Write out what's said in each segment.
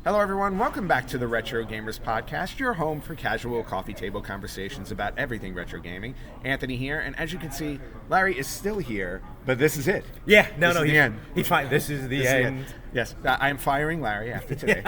Hello everyone, welcome back to the Retro Gamers Podcast, your home for casual coffee table conversations about everything retro gaming. Anthony here, and as you can see, Larry is still here, but this is it. Yeah, he's fine. This is the end. Yes, I'm firing Larry after today,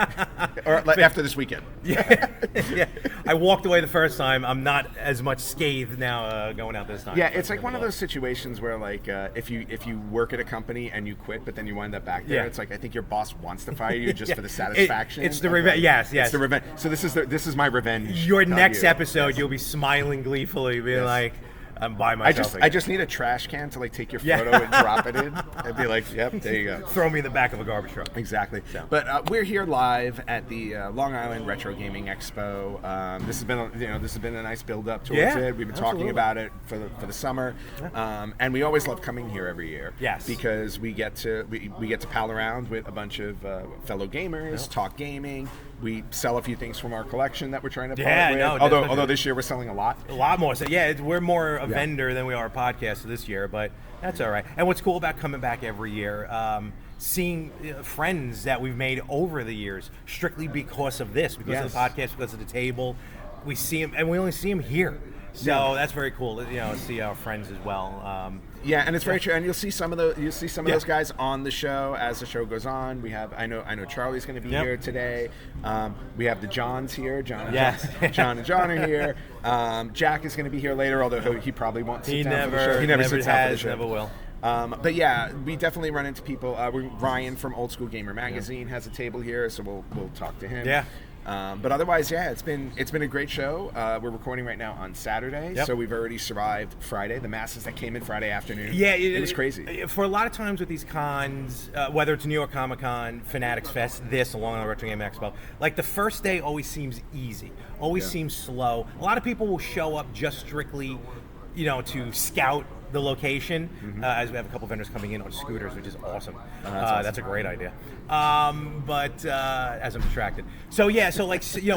or after this weekend. Yeah. I walked away the first time. I'm not as much scathed now going out this time. Yeah, it's like one of those situations where, like, if you work at a company and you quit, but then you wind up back there, it's like I think your boss wants to fire you just for the satisfaction. It's the revenge. Yes. It's the revenge. So this is my revenge. Your next episode, you'll be smiling gleefully, being like, I'm by myself. I just need a trash can to like take your photo and drop it in. I'd be like, yep, there you go. Throw me in the back of a garbage truck. Exactly. So. But we're here live at the Long Island Retro Gaming Expo. This has been a nice build up towards it. We've been talking about it for the summer, and we always love coming here every year. Yes. Because we get to pal around with a bunch of fellow gamers, talk gaming. We sell a few things from our collection that we're trying to part with. Although this year we're selling a lot more. So we're more a vendor than we are a podcast this year, but that's all right. And what's cool about coming back every year, seeing friends that we've made over the years, strictly because of this, because of the podcast, because of the table, we see them, and we only see them here. So that's very cool. See our friends as well. And it's very true. And you'll see some of those guys on the show as the show goes on. We have I know Charlie's going to be here today. We have the Johns here. John and John are here. Jack is going to be here later, although he probably won't sit down for the show. He never sits down for the show. Never will. But yeah, we definitely run into people. Ryan from Old School Gamer Magazine has a table here, so we'll talk to him. Yeah. But otherwise, it's been a great show. We're recording right now on Saturday, so we've already survived Friday. The masses that came in Friday afternoon. Yeah, it was crazy. For a lot of times with these cons, whether it's New York Comic Con, Fanatics Fest, along with the Retro Gaming Expo, like the first day always seems easy, seems slow. A lot of people will show up just strictly, to scout the location, as we have a couple vendors coming in on scooters, which is awesome. That's a great idea. But as I'm distracted. So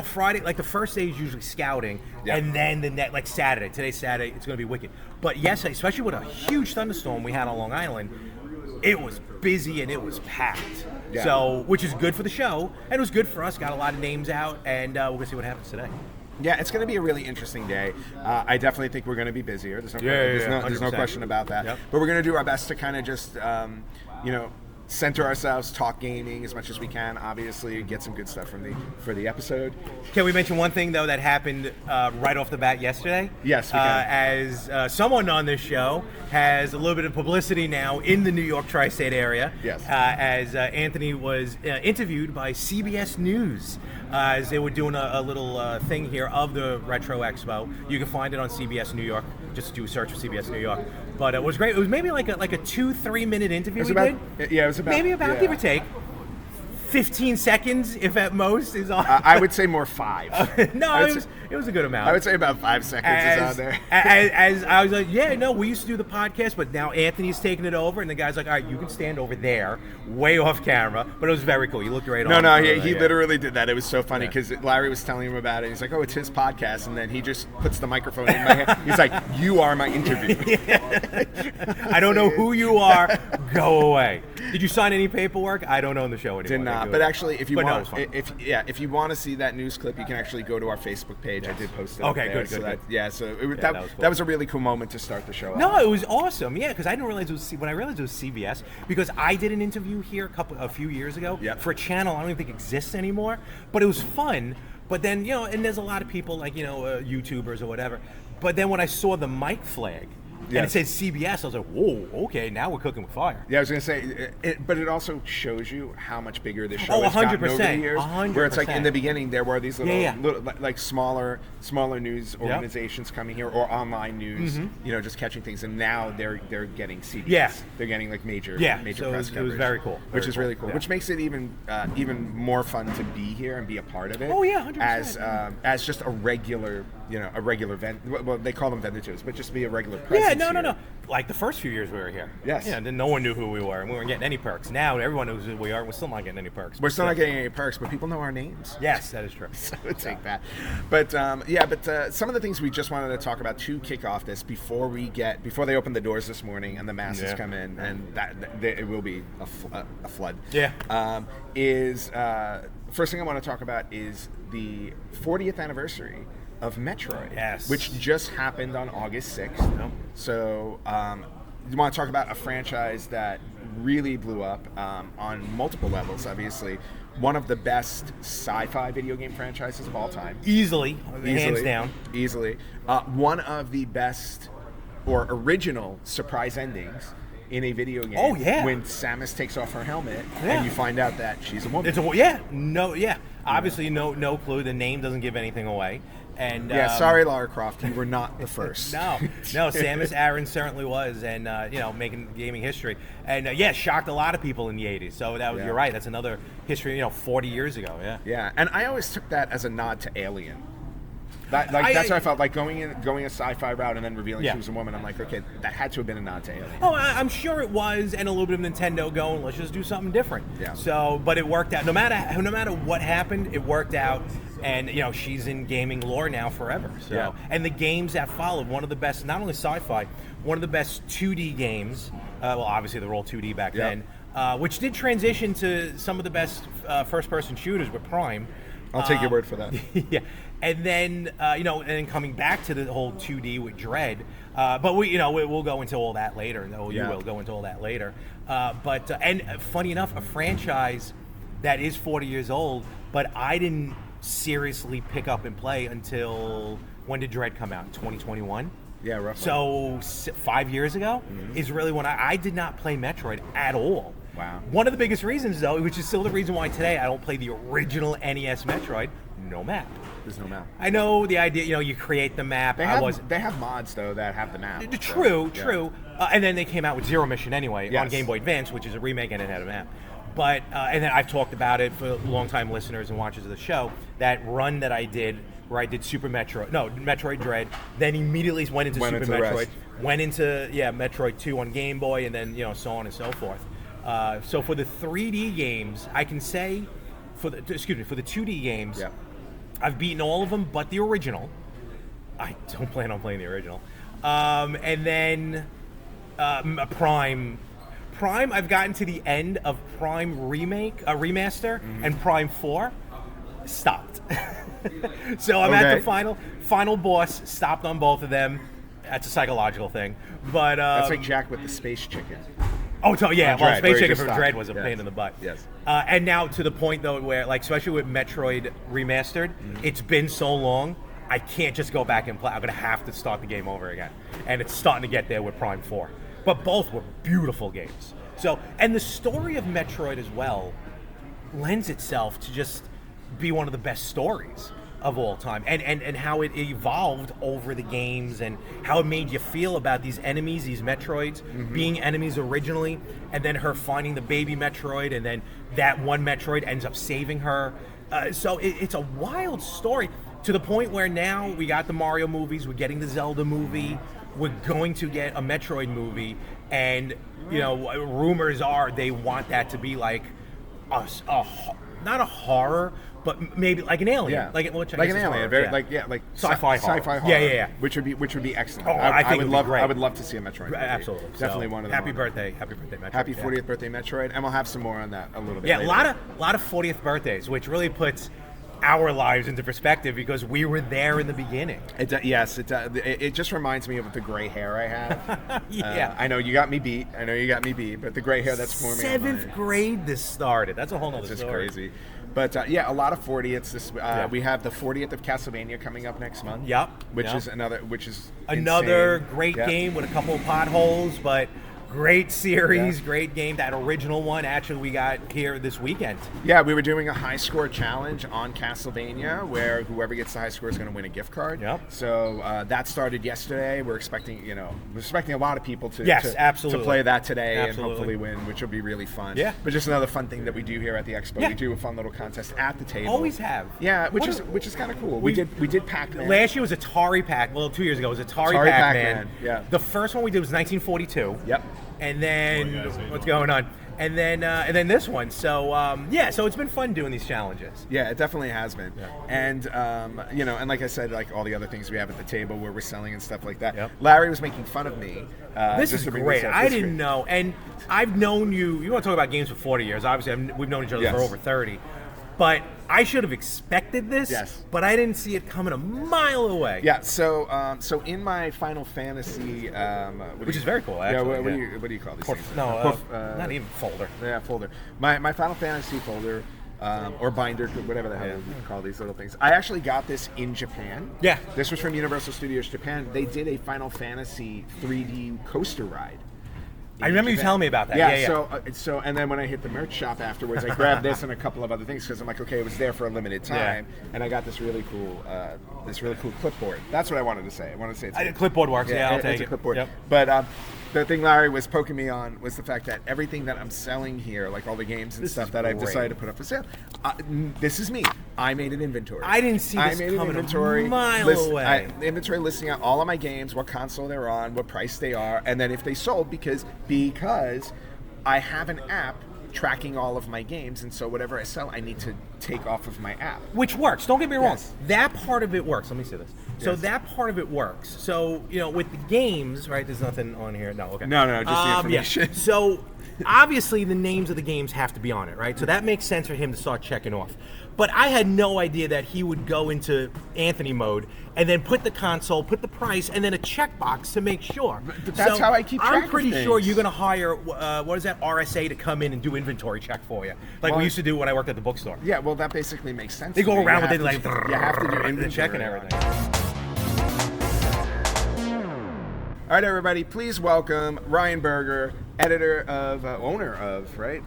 Friday, like the first day is usually scouting, and then like Saturday. Today's Saturday, it's going to be wicked. But yes, especially with a huge thunderstorm we had on Long Island, it was busy and it was packed. Yeah. So, which is good for the show, and it was good for us. Got a lot of names out, and we're going to see what happens today. Yeah, it's going to be a really interesting day. I definitely think we're going to be busier. There's no question about that. Yep. But we're going to do our best to kind of just, center ourselves, talk gaming as much as we can. Obviously, get some good stuff for the episode. Can we mention one thing though that happened right off the bat yesterday? Yes, we can. As someone on this show has a little bit of publicity now in the New York tri-state area. Yes. As Anthony was interviewed by CBS News. As they were doing a little thing here of the Retro Expo. You can find it on CBS New York. Just do a search for CBS New York. But it was great. It was maybe like a 2-3 minute interview we did. Yeah, it was about... Maybe about, give or take, 15 seconds, if at most, is on. I would say more 5. It was a good amount. I would say about 5 seconds is on there. As I was like, we used to do the podcast, but now Anthony's taking it over, and the guy's like, all right, you can stand over there, way off camera, but it was very cool. You looked right on. He literally did that. It was so funny, because Larry was telling him about it. He's like, oh, it's his podcast, and then he just puts the microphone in my hand. He's like, you are my interview. I don't know who you are. Go away. Did you sign any paperwork? I don't own the show anymore. Did not. But actually, if you want to see that news clip, you can actually go to our Facebook page. Yes. I did post it. Okay, there. Good. That was a really cool moment to start the show. No, it was awesome. Yeah, because I didn't realize it was when I realized it was CBS, because I did an interview here a few years ago for a channel I don't even think exists anymore. But it was fun. But then and there's a lot of people like YouTubers or whatever. But then when I saw the mic flag. And it said CBS. I was like, whoa, okay, now we're cooking with fire. Yeah, I was going to say, but it also shows you how much bigger this show has gotten over the years. 100%. Where it's like in the beginning, there were these little like smaller news organizations coming here, or online news, just catching things. And now they're getting CBS. Yeah. They're getting like major press coverage. It was very cool. Which is really cool. Which makes it even more fun to be here and be a part of it. Oh, yeah, 100%. As just a regular, a regular event. Well, they call them vendor tours, but just to be a regular presence. No. Like the first few years we were here. Yes. Yeah, then no one knew who we were, and we weren't getting any perks. Now everyone knows who we are, and we're still not getting any perks. We're still not getting any perks, but people know our names. Yes, that is true. So take that. But some of the things we just wanted to talk about to kick off this before they open the doors this morning and the masses come in, and it will be a flood. Yeah. Is first thing I want to talk about is the 40th anniversary of Metroid, Yes. which just happened on August 6th. Yep. So you want to talk about a franchise that really blew up on multiple levels, obviously. One of the best sci-fi video game franchises of all time. Easily, hands down. Easily. One of the best or original surprise endings in a video game. Oh, yeah. When Samus takes off her helmet Yeah. and you find out that she's a woman. Obviously, no clue. The name doesn't give anything away. And sorry, Lara Croft, you were not the first. No, Samus Aran certainly was, and making gaming history, and shocked a lot of people in the '80s. So you're right. That's another history. 40 years ago. Yeah. Yeah, and I always took that as a nod to Alien. That's what I felt like going a sci-fi route and then revealing she was a woman. I'm like, okay, that had to have been a nod to Alien. Oh, I'm sure it was, and a little bit of Nintendo going, let's just do something different. Yeah. So, but it worked out. No matter what happened, it worked out. And she's in gaming lore now forever. So, and the games that followed, one of the best, not only sci-fi, one of the best 2D games. Well, obviously they were all 2D back then, which did transition to some of the best first-person shooters with Prime. I'll take your word for that. Yeah, and then and then coming back to the whole 2D with Dread, but we'll go into all that later. No, you will go into all that later. But funny enough, a franchise that is 40 years old, but I didn't seriously pick up and play until when did Dread come out? 2021. Yeah, roughly. So 5 years ago is really when I did not play Metroid at all. Wow. One of the biggest reasons, though, which is still the reason why today I don't play the original NES Metroid, no map. There's no map. I know the idea, you create the map. They have mods, though, that have the map. True. And then they came out with Zero Mission anyway on Game Boy Advance, which is a remake and it had a map. But, and then I've talked about it for longtime listeners and watchers of the show, that run that I did where I did Metroid Dread, then immediately went into Super Metroid, went into, Metroid 2 on Game Boy, and then, so on and so forth. So for the 3D games, I can say, for the 2D games, I've beaten all of them but the original. I don't plan on playing the original. And then Prime, I've gotten to the end of Prime Remaster, and Prime 4 stopped. So I'm at the final boss, stopped on both of them. That's a psychological thing. But that's like Jack with the space chicken. Oh, so Dread, Space Chicken for Dread was a pain in the butt. Yes. And now to the point, though, where, especially with Metroid Remastered, it's been so long, I can't just go back and play. I'm going to have to start the game over again. And it's starting to get there with Prime 4. But both were beautiful games. So, and the story of Metroid as well lends itself to just be one of the best stories of all time, and how it evolved over the games, and how it made you feel about these enemies, these Metroids being enemies originally, and then her finding the baby Metroid, and then that one Metroid ends up saving her. So it's a wild story, to the point where now we got the Mario movies, we're getting the Zelda movie, we're going to get a Metroid movie, and rumors are they want that to be like not a horror, but maybe like an Alien, like an Alien, like sci-fi horror. Yeah. Which would be excellent. Oh, I would love to see a Metroid movie. Absolutely, definitely one of them. Happy birthday, Metroid. Happy 40th birthday, Metroid, and we'll have some more on that a little bit. Yeah, later. a lot of 40th birthdays, which really puts our lives into perspective because we were there in the beginning. It just reminds me of the gray hair I have. I know you got me beat, but the gray hair that's forming. 7th grade this started. That's a whole nother story. Crazy. But a lot of 40ths. We have the 40th of Castlevania coming up next month. Which is another insane. Great game with a couple of potholes, but great series, great game. That original one, actually, we got here this weekend. Yeah, we were doing a high score challenge on Castlevania, where whoever gets the high score is going to win a gift card. So that started yesterday. We're expecting a lot of people to play that today and hopefully win, which will be really fun. But just another fun thing that we do here at the Expo. We do a fun little contest at the table. Always have. Yeah, which is kind of cool. We did Pac-Man. Last year was Atari Pac. Well, 2 years ago it was Atari Pac-Man. The first one we did was 1942. And then what's going on? And then this one. So so it's been fun doing these challenges. Yeah, it definitely has been. And and like I said, like all the other things we have at the table where we're selling and stuff like that. Larry was making fun of me. This is great. I didn't know, and I've known you. You want to talk about games for 40 years? Obviously, we've known each other for over 30. But I should have expected this. Yes. But I didn't see it coming a mile away. Yeah. So in my Final Fantasy, which is very cool. Actually. What do you call these things? No, not even folder. Yeah, folder. My Final Fantasy folder. Or binder, whatever the hell you call these little things. I actually got this in Japan. Yeah. This was from Universal Studios Japan. They did a Final Fantasy 3D coaster ride. I remember you telling me about that. Yeah. So and then when I hit the merch shop afterwards, I grabbed this and a couple of other things because I'm like, okay, it was there for a limited time, and I got this really cool clipboard. That's what I wanted to say. I wanted to say it's clipboard works. Yeah, I'll take it. It's a clipboard. Yep. But the thing Larry was poking me on was the fact that everything that I'm selling here, like all the games and stuff that I've decided to put up for sale, this is me. I made an inventory. I didn't see this coming a mile away. Inventory listing out all of my games, what console they're on, what price they are, and then if they sold, because I have an app tracking all of my games, and so whatever I sell, I need to take off of my app. Which works. Don't get me wrong. Yes. That part of it works. Let me see this. So Yes. that part of it works. So, with the games, right, there's nothing on here. No, okay. No, just the information. Yeah. So, obviously, the names of the games have to be on it, right? So that makes sense for him to start checking off. But I had no idea that he would go into Anthony mode and then put the console, put the price, and then a checkbox to make sure. But that's how I keep track I'm of pretty things. sure you're going to hire, what is that, RSA to come in and do inventory check for you. Like we used to do when I worked at the bookstore. Yeah, well, that basically makes sense. They to go me. around with it You like... You have to do inventory check and everything. All right, everybody, please welcome Ryan Berger, owner of, right?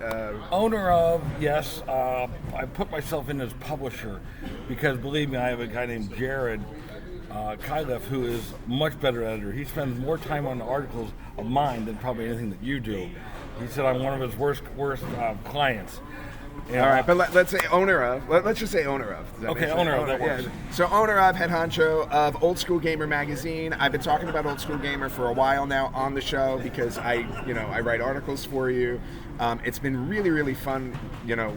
Owner of, yes. I put myself in as publisher because, believe me, I have a guy named Jared Kylef who is much better editor. He spends more time on articles of mine than probably anything that you do. He said I'm one of his worst clients. All right, but let's say owner of. Let's just say owner of. Okay, owner of, that works. Yeah. So owner of, head honcho of Old School Gamer magazine. I've been talking about Old School Gamer for a while now on the show because I write articles for you. It's been really, really fun,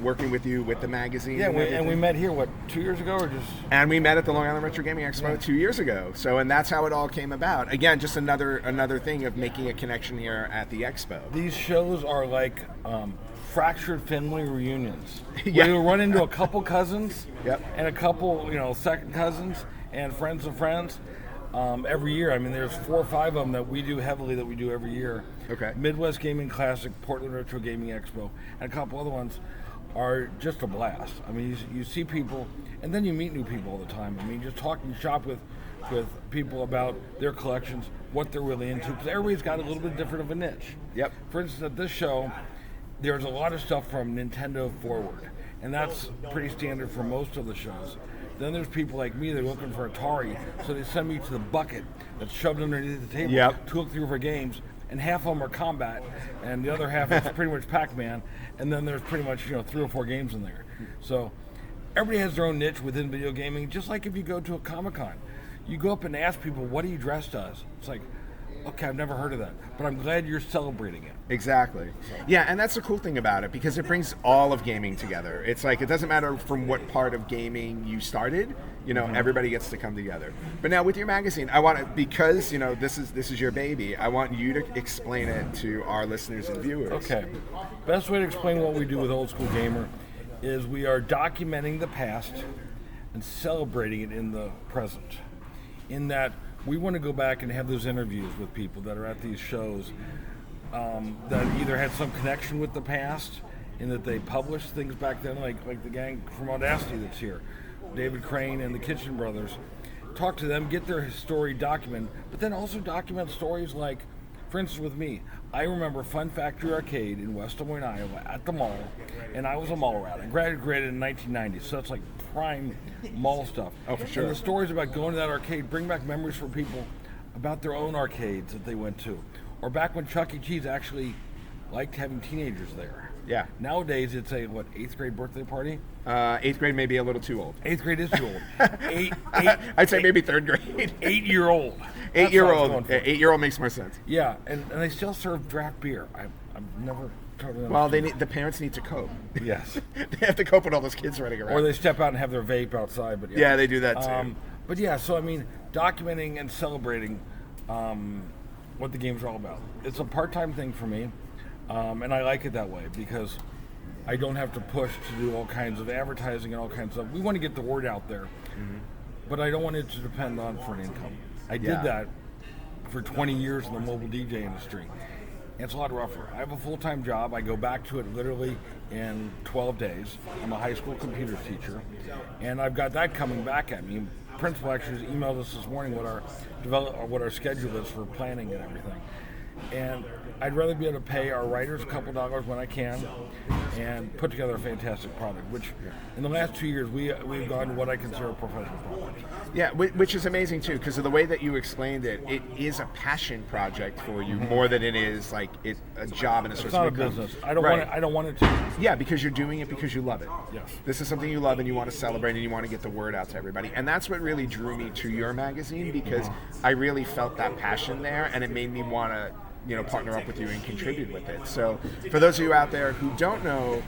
working with you with the magazine. Yeah, and we met here, 2 years ago or just? And we met at the Long Island Retro Gaming Expo 2 years ago. So, and that's how it all came about. Again, just another thing of making a connection here at the Expo. These shows are like fractured family reunions. Yeah. You'll run into a couple cousins, Yep. and a couple, second cousins and friends of friends every year. I mean, there's 4 or 5 of them that we do heavily that we do every year. Okay. Midwest Gaming Classic, Portland Retro Gaming Expo, and a couple other ones are just a blast. I mean, you see people, and then you meet new people all the time. I mean, just talking shop with people about their collections, what they're really into, because everybody's got a little bit different of a niche. Yep. For instance, at this show, there's a lot of stuff from Nintendo forward, and that's pretty standard for most of the shows. Then there's people like me that are looking for Atari, so they send me to the bucket that's shoved underneath the table to look through for games, and half of them are Combat, and the other half is pretty much Pac-Man, and then there's pretty much 3 or 4 games in there. So everybody has their own niche within video gaming, just like if you go to a Comic-Con. You go up and ask people, what are you dressed as? It's like, okay, I've never heard of that, but I'm glad you're celebrating it. Exactly. Yeah, and that's the cool thing about it because it brings all of gaming together. It's like it doesn't matter from what part of gaming you started. Everybody gets to come together. But now with your magazine, I want to, because this is your baby. I want you to explain it to our listeners and viewers. Okay. Best way to explain what we do with Old School Gamer is we are documenting the past and celebrating it in the present. In that we want to go back and have those interviews with people that are at these shows that either had some connection with the past in that they published things back then, like the gang from Audacity that's here, David Crane and the Kitchen Brothers. Talk to them, get their story documented, but then also document stories like, for instance, with me, I remember Fun Factory Arcade in West Des Moines, Iowa, at the mall, and I was a mall rat. I graduated in 1990, so that's like prime mall stuff. Oh, for sure. And the stories about going to that arcade bring back memories for people about their own arcades that they went to, or back when Chuck E. Cheese actually liked having teenagers there. Yeah. Nowadays, it's a 8th grade birthday party? 8th grade may be a little too old. 8th grade is too old. I'd say maybe 3rd grade. 8-year-old. 8-year-old. 8-year-old makes more sense. Yeah, and they still serve draft beer. I've never totally understood. Well, the parents need to cope. Yes. They have to cope with all those kids running around. Or they step out and have their vape outside. But yeah, they do that too. But yeah, so I mean, documenting and celebrating what the game's all about. It's a part-time thing for me, and I like it that way because I don't have to push to do all kinds of advertising and all kinds of stuff. We want to get the word out there, but I don't want it to depend on for an income. I did that for 20 years in the mobile DJ industry. It's a lot rougher. I have a full-time job. I go back to it literally in 12 days. I'm a high school computer teacher, and I've got that coming back at me. Principal actually emailed us this morning what our schedule is for planning and everything. And I'd rather be able to pay our writers a couple dollars when I can and put together a fantastic product, which in the last 2 years we've gone to what I consider a professional product. Yeah, which is amazing too, because of the way that you explained it, it is a passion project for you more than it is like a job and a source of income. It's not a business. I don't want it to. Yeah, because you're doing it because you love it. Yes. This is something you love and you want to celebrate and you want to get the word out to everybody. And that's what really drew me to your magazine, because I really felt that passion there, and it made me want to partner up with you and contribute with it. So for those of you out there who don't know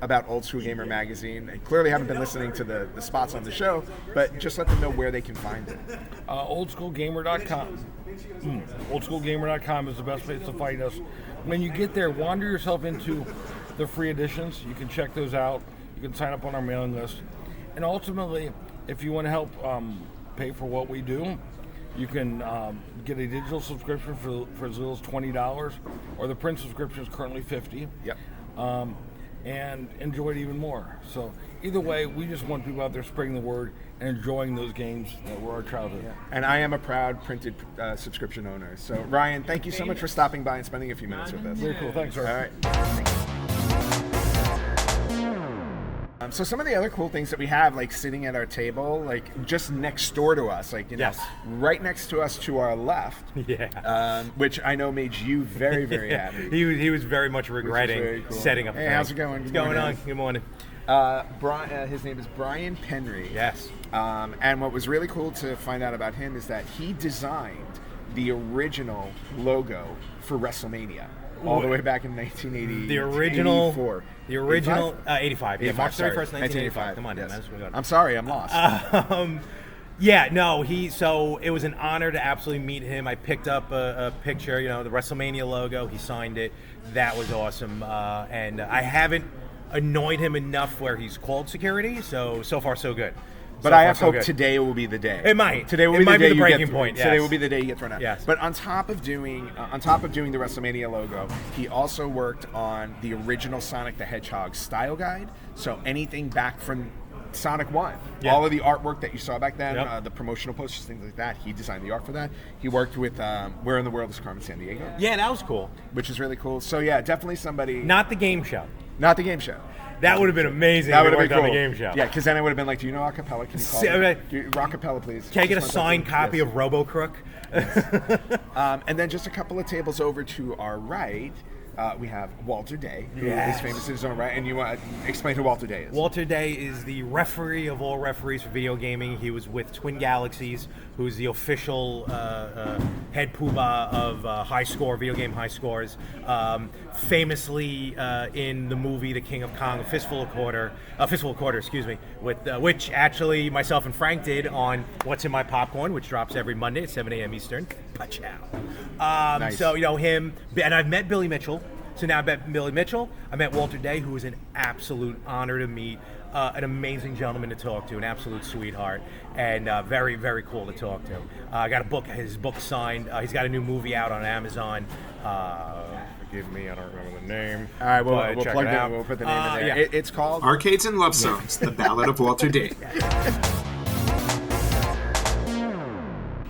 about Old School Gamer magazine and clearly haven't been listening to the spots on the show, but just let them know where they can find it. Oldschoolgamer.com. Oldschoolgamer.com is the best place to find us. When you get there, wander yourself into the free editions. You can check those out. You can sign up on our mailing list. And ultimately, if you want to help pay for what we do, you can get a digital subscription for as little as $20, or the print subscription is currently $50. Yep. And enjoy it even more. So either way, we just want people out there spreading the word and enjoying those games that were our childhood. Yeah. And I am a proud printed subscription owner. So Ryan, thank you so much for stopping by and spending a few minutes with us. Very cool. Thanks, sir. All right. So some of the other cool things that we have, like sitting at our table, like just next door to us, like right next to us to our left, which I know made you very, very happy. He was very much regretting setting up. Hey, how's it going? What's going on? Good morning. His name is Brian Penry. Yes. And what was really cool to find out about him is that he designed the original logo for WrestleMania. All the way back in 1980. The original. 84. The original. 85? 85. Yeah, March 31st, 1985. Come on, yes. man. I'm sorry, I'm lost. So it was an honor to absolutely meet him. I picked up a picture, the WrestleMania logo. He signed it. That was awesome. And I haven't annoyed him enough where he's called security. So far, so good. But I have hope today will be the day. It might. Today will be the breaking point. Yes. Today will be the day you get thrown out. Yes. But on top of doing the WrestleMania logo, he also worked on the original Sonic the Hedgehog style guide. So anything back from Sonic 1, all of the artwork that you saw back then, the promotional posters, things like that, he designed the art for that. He worked with Where in the World is Carmen Sandiego? Yeah, that was cool. Which is really cool. So yeah, definitely somebody. Not the game show. Not the game show. That would have been amazing. That would have been cool. On the game show. Yeah, because then I would have been like, "Do you know acapella? Can you call acapella, please?" Can I get a signed copy of RoboCrook? And then just a couple of tables over to our right, we have Walter Day, who is famous in his own right. And you want to explain who Walter Day is? Walter Day is the referee of all referees for video gaming. He was with Twin Galaxies, who's the official head poobah of high score, video game high scores. Famously in the movie The King of Kong, A Fistful of Quarter, with which actually myself and Frank did on What's in My Popcorn, which drops every Monday at 7 a.m. Eastern. Pachow. Nice. So him, and I've met Billy Mitchell. So now I met Billy Mitchell. I met Walter Day, who was an absolute honor to meet. An amazing gentleman to talk to, an absolute sweetheart, and very, very cool to talk to. I got his book signed. He's got a new movie out on Amazon. Forgive me, I don't remember the name. All right, we'll plug it out. We'll put the name in there. Yeah. It's called Arcades and Love Songs, The Ballad of Walter Day.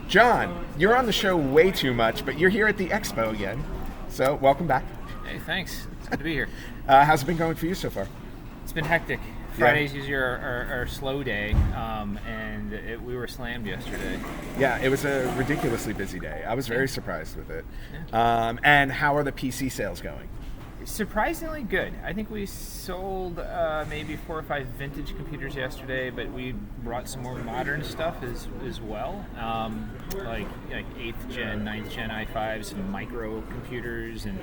John, you're on the show way too much, but you're here at the Expo again. So welcome back. Hey, thanks. It's good to be here. How's it been going for you so far? It's been hectic. Friday's usually our slow day, and we were slammed yesterday. Yeah, it was a ridiculously busy day. I was very surprised with it. Yeah. And how are the PC sales going? Surprisingly good. I think we sold maybe 4 or 5 vintage computers yesterday, but we brought some more modern stuff as well, like 8th gen, 9th gen i5s, some micro computers, and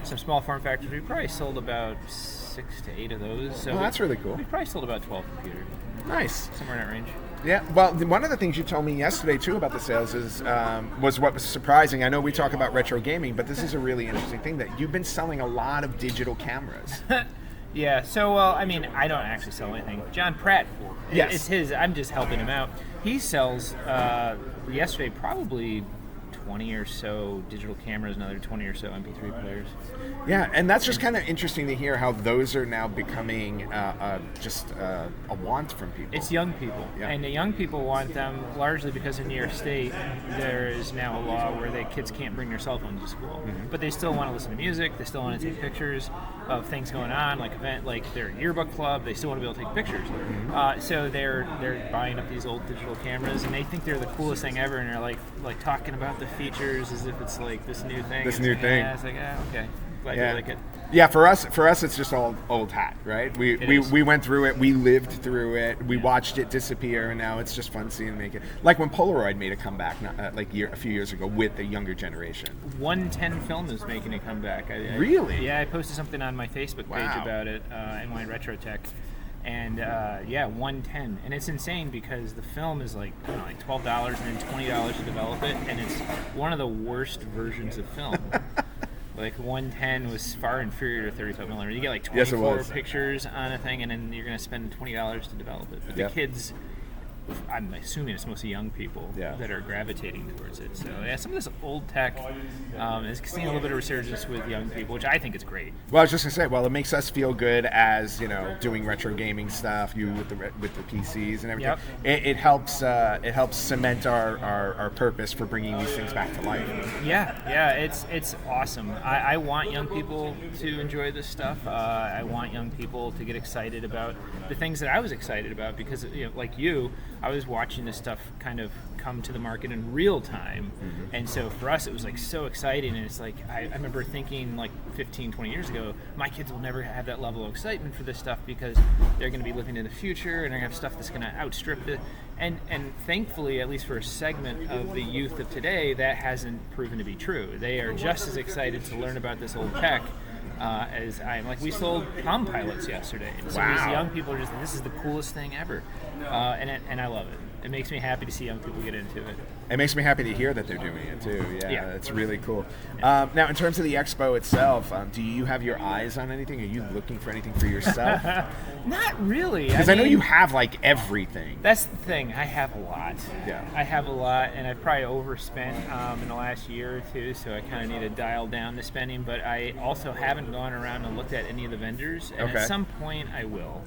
some small form factors. We probably sold about 6 to 8 of those. So that's really cool. We probably sold about 12 computers. Nice. Somewhere in that range. Yeah, well, one of the things you told me yesterday, too, about the sales was what was surprising. I know we talk about retro gaming, but this is a really interesting thing, that you've been selling a lot of digital cameras. Yeah, so, well, I mean, I don't actually sell anything. John Pratt, Yes. it's his. I'm just helping him out. He sells, yesterday, probably 20 or so digital cameras, another 20 or so MP3 players. Yeah, and that's just kind of interesting to hear how those are now becoming just a want from people. It's young people, and the young people want them largely because in New York State there is now a law where kids can't bring their cell phones to school, but they still want to listen to music. They still want to take pictures of things going on, like their yearbook club. They still want to be able to take pictures. So they're buying up these old digital cameras, and they think they're the coolest thing ever, and they're like talking about the features as if it's like this new thing. Yeah, it's like, okay. Glad you like it. Yeah, for us, it's just all old hat, right? We went through it, we lived through it, we watched it disappear, and now it's just fun seeing it make it. Like when Polaroid made a comeback, a few years ago with the younger generation. 110 Film is making a comeback. Really? Yeah, I posted something on my Facebook page about it, NY RETROTECH. And 110, and it's insane because the film is like $12 and then $20 to develop it, and it's one of the worst versions of film. Like 110 was far inferior to 35mm. You get like 24 pictures on a thing, and then you're going to spend $20 to develop it. But the kids, I'm assuming it's mostly young people that are gravitating towards it. So yeah, some of this old tech is seeing a little bit of resurgence with young people, which I think is great. Well, I was just gonna say, it makes us feel good as doing retro gaming stuff. You with the PCs and everything. Yep. It helps cement our purpose for bringing these things back to life. Yeah, it's awesome. I want young people to enjoy this stuff. I want young people to get excited about the things that I was excited about because like you. I was watching this stuff kind of come to the market in real time, and so for us it was like so exciting, and it's like I remember thinking like 15, 20 years ago, my kids will never have that level of excitement for this stuff because they're going to be living in the future and they're going to have stuff that's going to outstrip it, and thankfully, at least for a segment of the youth of today, that hasn't proven to be true. They are just as excited to learn about this old tech as I am. Like, we sold Palm Pilots yesterday, and some of these young people are just like, this is the coolest thing ever, and I love it. It makes me happy to see young people get into it. It makes me happy to hear that they're doing it too. Yeah. It's really cool. Now, in terms of the expo itself, do you have your eyes on anything? Are you looking for anything for yourself? Not really. Because I know you have like everything. That's the thing. I have a lot. Yeah. I have a lot, and I've probably overspent in the last year or two, so I kind of need to dial down the spending. But I also haven't gone around and looked at any of the vendors, and at some point I will,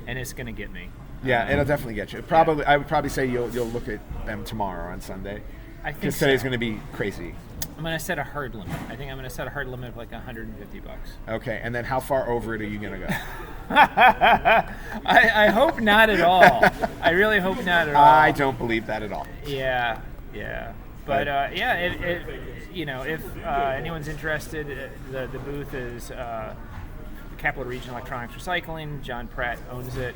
and it's going to get me. Yeah, it'll definitely get you. Probably, I would probably say you'll look at them tomorrow on Sunday. I think because today's going to be crazy. I'm going to set a hard limit. I think I'm going to set a hard limit of like $150. Okay, and then how far over it are you going to go? I hope not at all. I really hope not at all. I don't believe that at all. Yeah. But if anyone's interested, the booth is Capital Region Electronics Recycling. John Pratt owns it,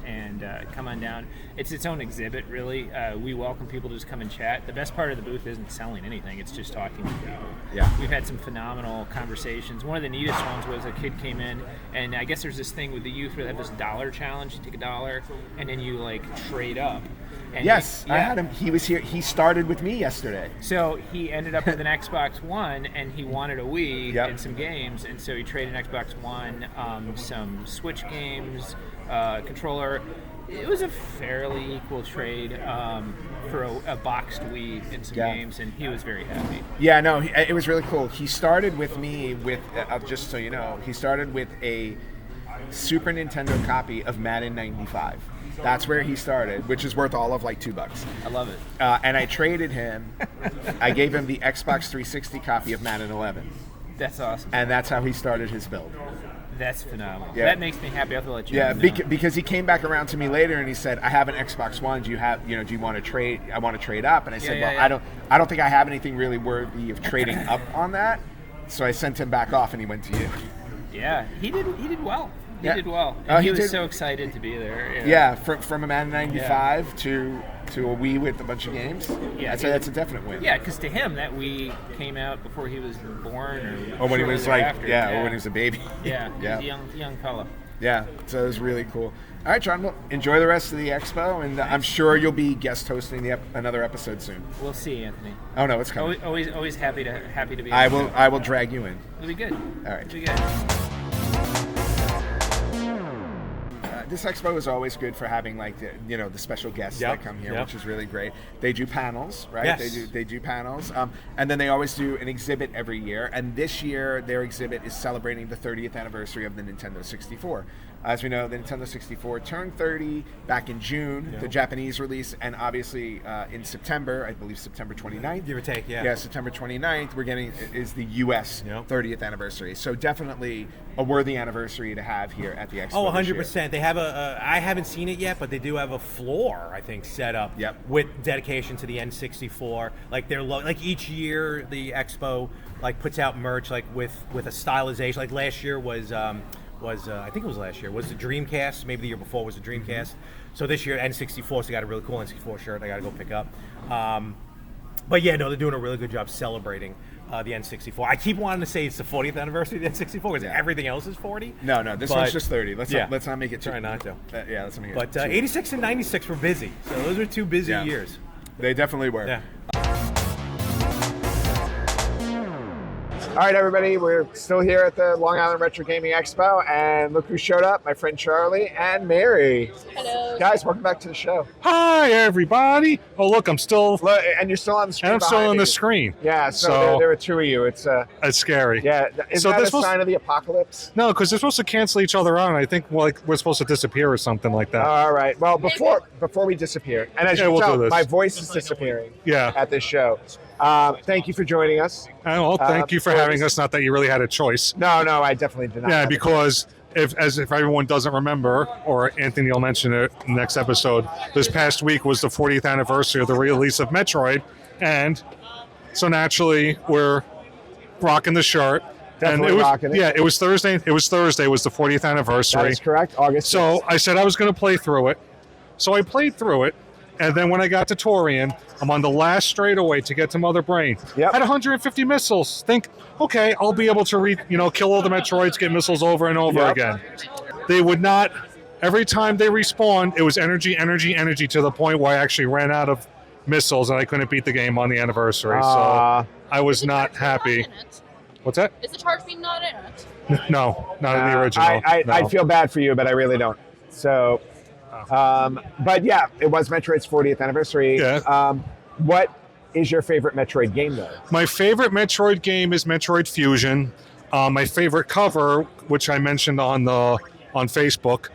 and come on down. It's its own exhibit, really. We welcome people to just come and chat. The best part of the booth isn't selling anything, it's just talking to people. Yeah. We've had some phenomenal conversations. One of the neatest ones was a kid came in, and I guess there's this thing with the youth where they have this dollar challenge. You take $1, and then you like trade up. And yes, I had him. He was here. He started with me yesterday. So he ended up with an Xbox One, and he wanted a Wii and some games, and so he traded an Xbox One, some Switch games, controller. It was a fairly equal trade for a boxed Wii and some games, and he was very happy. Yeah, no, it was really cool. He started with me with, just so you know, he started with a Super Nintendo copy of Madden 95. That's where he started, which is worth all of like $2. I love it. And I traded him. I gave him the Xbox 360 copy of Madden 11. That's awesome. And that's how he started his build. That's phenomenal. Yeah. That makes me happy. I have to let you know. Because he came back around to me later and he said, "I have an Xbox One. Do you want to trade? I want to trade up." And I said, I don't think I have anything really worthy of trading up on that. So I sent him back off, and he went to you. Yeah, he did well. He did well. He was so excited to be there. Yeah, from a Madden 95 to a Wii with a bunch of games. Yeah, I'd say that's a definite win. Yeah, because to him, that Wii came out before he was born, or when he was like, or when he was a baby. Yeah, he was a young fellow. Yeah, so it was really cool. All right, John, well, enjoy the rest of the expo, and I'm sure you'll be guest hosting another episode soon. We'll see, Anthony. Oh no, it's coming. Always happy to be. I will drag you in. It'll be good. All right. It'll be good. this expo is always good for having like the special guests that come here, which is really great. They do panels, right? Yes. They do panels, and then they always do an exhibit every year. And this year, their exhibit is celebrating the 30th anniversary of the Nintendo 64. As we know, the Nintendo 64 turned 30 back in June, the Japanese release, and obviously in September, I believe September 29th. Give or take, Yeah, September 29th, is the U.S. 30th anniversary. So definitely a worthy anniversary to have here at the Expo. Oh, 100%. They have I haven't seen it yet, but they do have a floor, I think, set up with dedication to the N64. Like like each year, the Expo like puts out merch like with a stylization. Like last year was I think it was last year, was the Dreamcast. Maybe the year before was the Dreamcast. So this year, N64, so they got a really cool N64 shirt I got to go pick up. But yeah, no, they're doing a really good job celebrating the N64. I keep wanting to say it's the 40th anniversary of the N64 because everything else is 40. No, this one's just 30. Let's not make it too. Try not to. Let's not make it But 86 and 96 were busy. So those are two busy years. They definitely were. Yeah. All right, everybody, we're still here at the Long Island Retro Gaming Expo, and look who showed up, my friend Charlie and Mary. Hello. Guys, welcome back to the show. Hi, everybody. Oh, look, I'm still... Look, and you're still on the screen. And I'm still on the screen. Yeah, so there were two of you. It's scary. Yeah, is that a sign of the apocalypse? No, because they're supposed to cancel each other out, and I think we're supposed to disappear or something like that. All right. Well, before we disappear, and as you can tell, my voice is disappearing at this show. Thank you for joining us. Well, thank you for having us. Not that you really had a choice. No, I definitely did not. Yeah, because if everyone doesn't remember, or Anthony will mention it in the next episode, this past week was the 40th anniversary of the release of Metroid, and so naturally we're rocking the shirt. Definitely rocking it. Yeah, it was Thursday. It was the 40th anniversary. That is correct, August 6th. So I said I was going to play through it. So I played through it. And then when I got to Torian, I'm on the last straightaway to get to Mother Brain. Yep. Had 150 missiles. Think, okay, I'll be able to kill all the Metroids, get missiles over and over again. They would not. Every time they respawned, it was energy to the point where I actually ran out of missiles and I couldn't beat the game on the anniversary. So I was not happy. What's that? Is the charge beam not in it? No, not in the original. I feel bad for you, but I really don't. So. But yeah, it was Metroid's 40th anniversary. Yeah. What is your favorite Metroid game, though? My favorite Metroid game is Metroid Fusion. My favorite cover, which I mentioned on Facebook,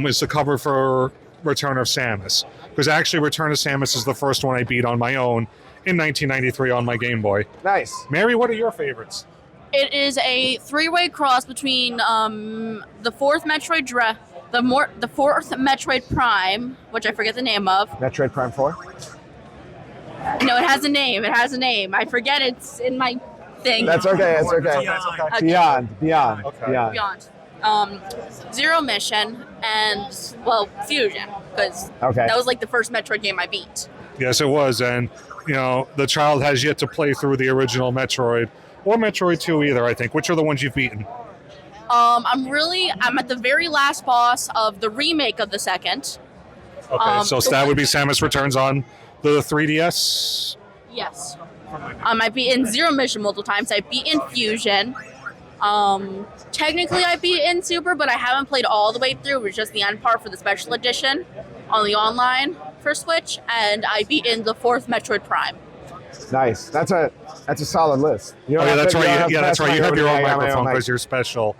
is the cover for Return of Samus. Because actually, Return of Samus is the first one I beat on my own in 1993 on my Game Boy. Nice. Mary, what are your favorites? It is a three-way cross between the fourth Metroid the fourth Metroid Prime, which I forget the name of. Metroid Prime 4? No, it has a name. I forget it's in my thing. That's okay. Beyond. Okay. Beyond. Zero Mission and, Fusion, because that was like the first Metroid game I beat. Yes, it was. And, the child has yet to play through the original Metroid, or Metroid 2 either, I think. Which are the ones you've beaten? I'm at the very last boss of the remake of the second. Okay, so that would be Samus Returns on the 3DS? Yes. I beat in Zero Mission multiple times. I beat in Fusion. Technically I beat in Super, but I haven't played all the way through. It was just the end part for the special edition on the online for Switch, and I beat in the fourth Metroid Prime. Nice. That's a solid list. That's right. That's right. You have your own microphone because you're special.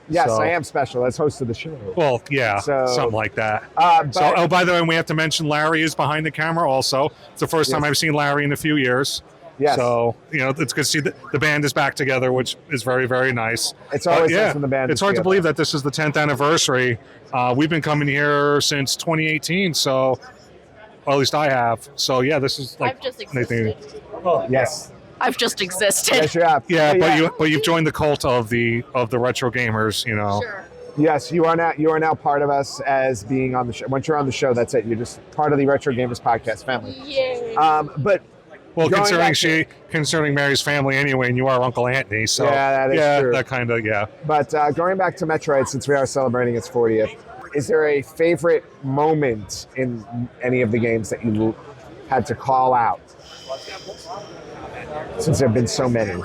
Yes, I am special as host of the show. Well, yeah, something like that. By the way, we have to mention Larry is behind the camera also. It's the first time I've seen Larry in a few years. Yes. So, it's good to see the band is back together, which is very, very nice. It's always nice when the band is It's hard together. to believe that this is the 10th anniversary. We've been coming here since 2018, so... Or at least I have. So yeah, this is like I've just existed. Yes. I've just existed. Yes, you have. Yeah, but you've joined the cult of the retro gamers, Sure. Yes, you are now part of us as being on the show. Once you're on the show, that's it. You're just part of the Retro Gamers podcast family. Yay. But concerning Mary's family anyway, and you are Uncle Anthony, so that is true. That kind of But going back to Metroid, since we are celebrating its 40th. Is there a favorite moment in any of the games that you had to call out? Since there have been so many.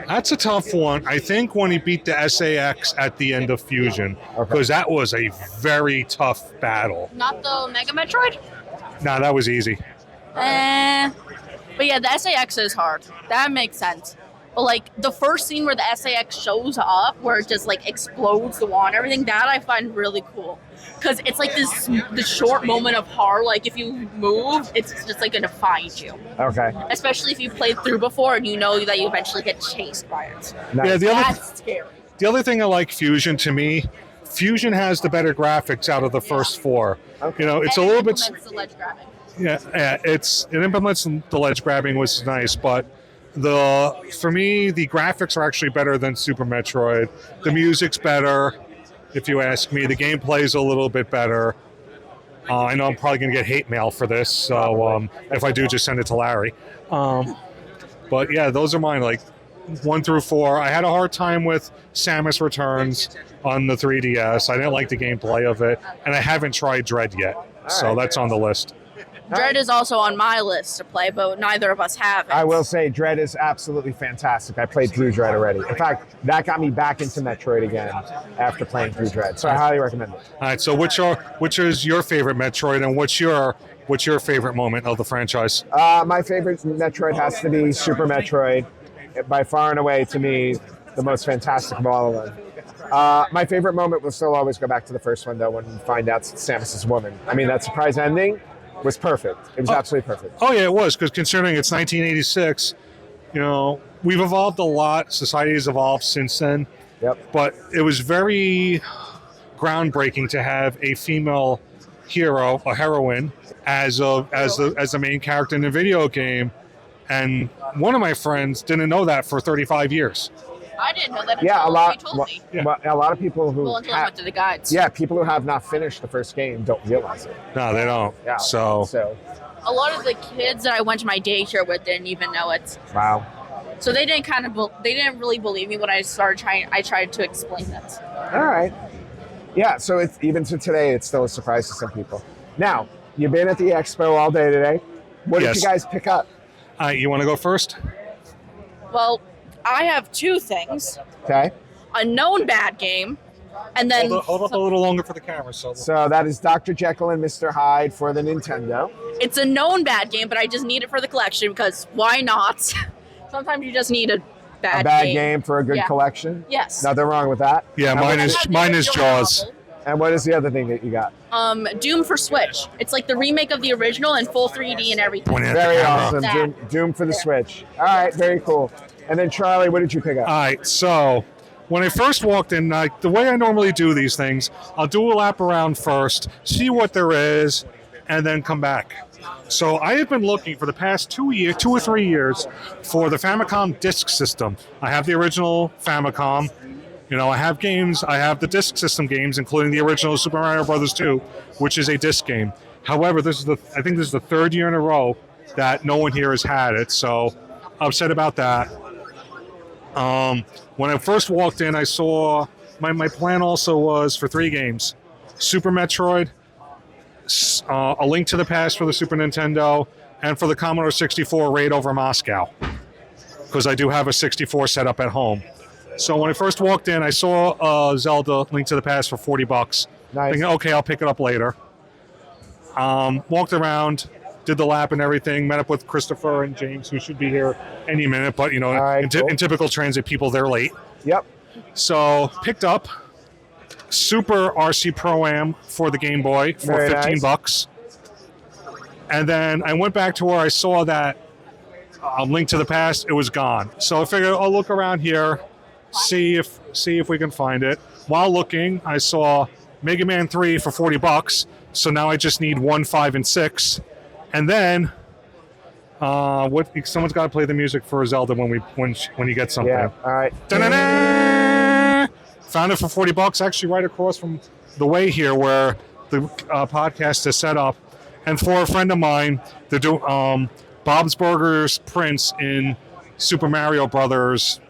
That's a tough one. I think when he beat the SAX at the end of Fusion, because that was a very tough battle. Not the Mega Metroid? Nah, that was easy. But yeah, the SAX is hard. That makes sense. But like the first scene where the SAX shows up, where it just like explodes the wall and everything, that I find really cool. Because it's like this short moment of horror. Like if you move, it's just like gonna find you. Okay. Especially if you played through before and you know that you eventually get chased by it. Nice. Yeah, that's scary. The other thing I like Fusion to me, Fusion has the better graphics out of the first four. Okay. You know, it's And a little it bit. implements the ledge grabbing. Yeah, it implements the ledge grabbing, which is nice, but for me, the graphics are actually better than Super Metroid. The music's better, if you ask me. The gameplay's a little bit better. I know I'm probably going to get hate mail for this, so if I do, just send it to Larry. But yeah, those are mine, like 1 through 4. I had a hard time with Samus Returns on the 3DS. I didn't like the gameplay of it, and I haven't tried Dread yet, so that's on the list. Dread is also on my list to play, but neither of us have it. I will say Dread is absolutely fantastic. I played through Dread already. In fact, that got me back into Metroid again after playing through Dread. So I highly recommend it. All right, so which is your favorite Metroid, and what's your favorite moment of the franchise? My favorite Metroid has to be Super Metroid. By far and away, to me, the most fantastic of all of them. My favorite moment will still always go back to the first one, though, when you find out Samus is a woman. I mean, that surprise ending was perfect. It was absolutely perfect. Oh yeah, it was, because considering it's 1986, you know, we've evolved a lot. Society has evolved since then. Yep. But it was very groundbreaking to have a female hero, a heroine, as the main character in the video game. And one of my friends didn't know that for 35 years. I didn't know that Yeah, until you told me. a lot of people who Well, until I went to the guides. yeah, people who have not finished the first game don't realize it. No, they don't. Yeah. So A lot of the kids that I went to my daycare with didn't even know it. Wow. So they didn't really believe me when I tried to explain it. All right. Yeah, so it's even to today, it's still a surprise to some people. Now, you've been at the expo all day today. What did Yes. you guys pick up? you want to go first? Well, I have 2 things. Okay. A known bad game, and then Hold up a little longer for the camera. So So that is Dr. Jekyll and Mr. Hyde for the Nintendo. it's a known bad game, but I just need it for the collection because why not? Sometimes you just need a A bad bad game for a good Yeah. collection. Yes. Nothing wrong with that. yeah, And mine what- is Jaws. And what is the other thing that you got? Doom for Switch. It's like the remake of the original in full 3D and everything. Pointing at the Very camera. awesome. That. Doom for the Switch. All right, very cool. And then Charlie, what did you pick up? All right, so when I first walked in, the way I normally do these things, I'll do a lap around first, see what there is, and then come back. So I have been looking for the past 2 or 3 years, for the Famicom Disk System. I have the original Famicom. You know, I have games. I have the Disk System games, including the original Super Mario Brothers 2, which is a disc game. However, I think this is the 3rd year in a row that no one here has had it. So upset about that. When I first walked in, I saw my plan also was for 3 games: Super Metroid, A Link to the Past for the Super Nintendo, and for the Commodore 64, Raid Over Moscow, because I do have a 64 set up at home. So when I first walked in, I saw Zelda Link to the Past for $40. Nice. Thinking, okay, I'll pick it up later. Walked around, did the lap and everything, met up with Christopher and James, who should be here any minute, but, you know, All right, in cool. typical transit people, they're late. Yep. So picked up Super RC Pro-Am for the Game Boy for Very nice. $15. And then I went back to where I saw that Link to the Past, it was gone. So I figured I'll look around here, see if we can find it. While looking, I saw Mega Man 3 for $40. So now I just need 1, 5, and 6. And then someone's got to play the music for Zelda when you get something. Yeah. All right. Da-na-na! Found it for $40, actually right across from the way here where the podcast is set up. And for a friend of mine, they're doing Bob's Burgers prints in Super Mario Brothers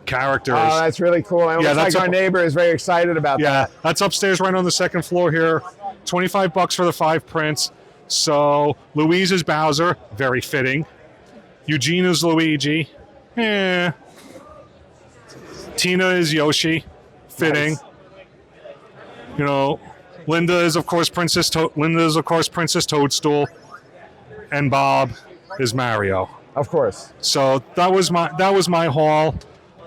characters. Oh, that's really cool. And it Yeah, looks like that's our neighbor is very excited about Yeah, that. that's upstairs right on the 2nd floor here. $25 for the 5 prints. So Louise is Bowser, very fitting. Eugene is Luigi. Tina is Yoshi, fitting. Nice. You know, Linda is of course Princess Toadstool, and Bob is Mario. Of course. So that was my haul.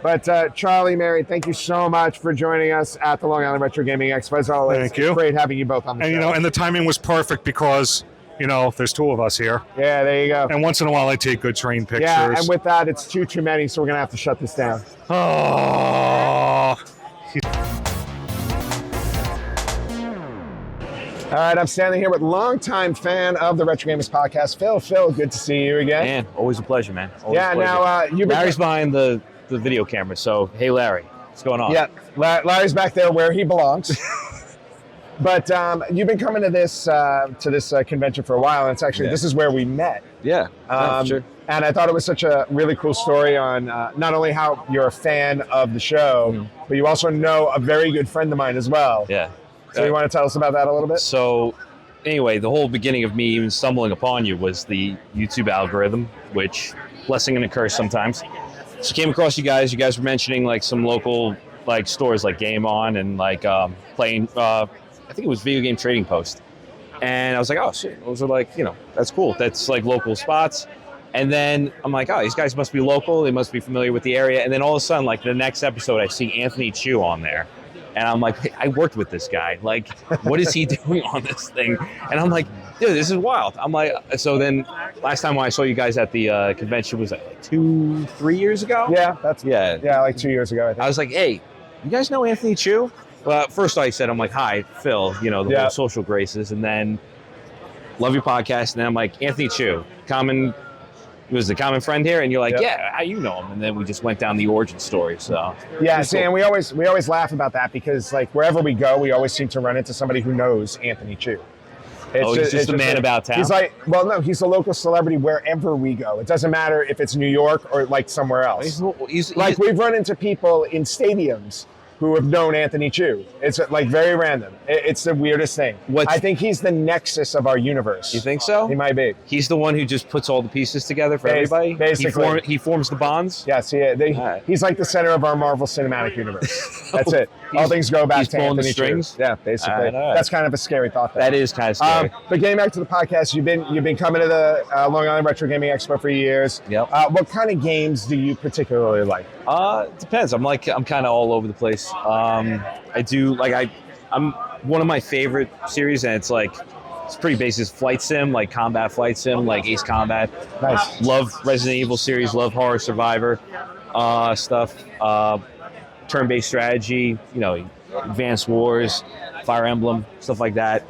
But Charlie, Mary, thank you so much for joining us at the Long Island Retro Gaming Expo. As always, Thank you. It's great having you both on the show. And and the timing was perfect because there's two of us here. Yeah, there you go. And once in a while, I take good train pictures. Yeah, and with that, it's too many, so we're gonna have to shut this down. Oh. All right, I'm standing here with longtime fan of the Retro Gamers podcast, Phil. Phil, good to see you again. Man, always a pleasure, man. Always Yeah, a pleasure. now you've been... Larry's behind the video camera, so hey, Larry, what's going on? Yeah, Larry's back there where he belongs. But you've been coming to this convention for a while, and it's actually this is where we met. Yeah, for sure. And I thought it was such a really cool story on not only how you're a fan of the show, but you also know a very good friend of mine as well. Yeah. So you want to tell us about that a little bit? So anyway, the whole beginning of me even stumbling upon you was the YouTube algorithm, which blessing and a curse sometimes. So came across you guys. You guys were mentioning like some local like stores like Game On and like playing. I think it was Video Game Trading Post. And I was like, oh shit, those are like that's cool. That's like local spots. And then I'm like, oh, these guys must be local. They must be familiar with the area. And then all of a sudden, like the next episode, I see Anthony Chu on there. And I'm like, hey, I worked with this guy. Like, what is he doing on this thing? And I'm like, dude, this is wild. I'm like, so then last time when I saw you guys at the convention was like 2-3 years ago? Yeah, yeah, like 2 years ago, I think. I was like, hey, you guys know Anthony Chu? Well, first I said, I'm like, hi, Phil, the whole social graces. And then, love your podcast. And then I'm like, Anthony Chu, was the common friend here, and you're like, yeah, how you know him? And then we just went down the origin story. So yeah, see, and we always laugh about that because like wherever we go, we always seem to run into somebody who knows Anthony Chu. He's just a man about town. He's like, well, no, he's a local celebrity wherever we go. It doesn't matter if it's New York or like somewhere else. We've run into people in stadiums who have known Anthony Chu. It's like very random. It's the weirdest thing. I think he's the nexus of our universe. You think so? He might be. He's the one who just puts all the pieces together for everybody? Basically. He forms the bonds? Yes, he's like the center of our Marvel Cinematic Universe. That's it. All things go back to Anthony the strings? Chu. Yeah, basically. That's kind of a scary thought. That is kind of scary. But getting back to the podcast, you've been coming to the Long Island Retro Gaming Expo for years. Yep. What kind of games do you particularly like? It depends. I'm kind of all over the place. I'm one of my favorite series, and it's pretty basic. Flight sim, like combat flight sim, like Ace Combat. Nice. Love Resident Evil series. Love Horror Survivor stuff. Turn-based strategy. Advanced Wars, Fire Emblem, stuff like that.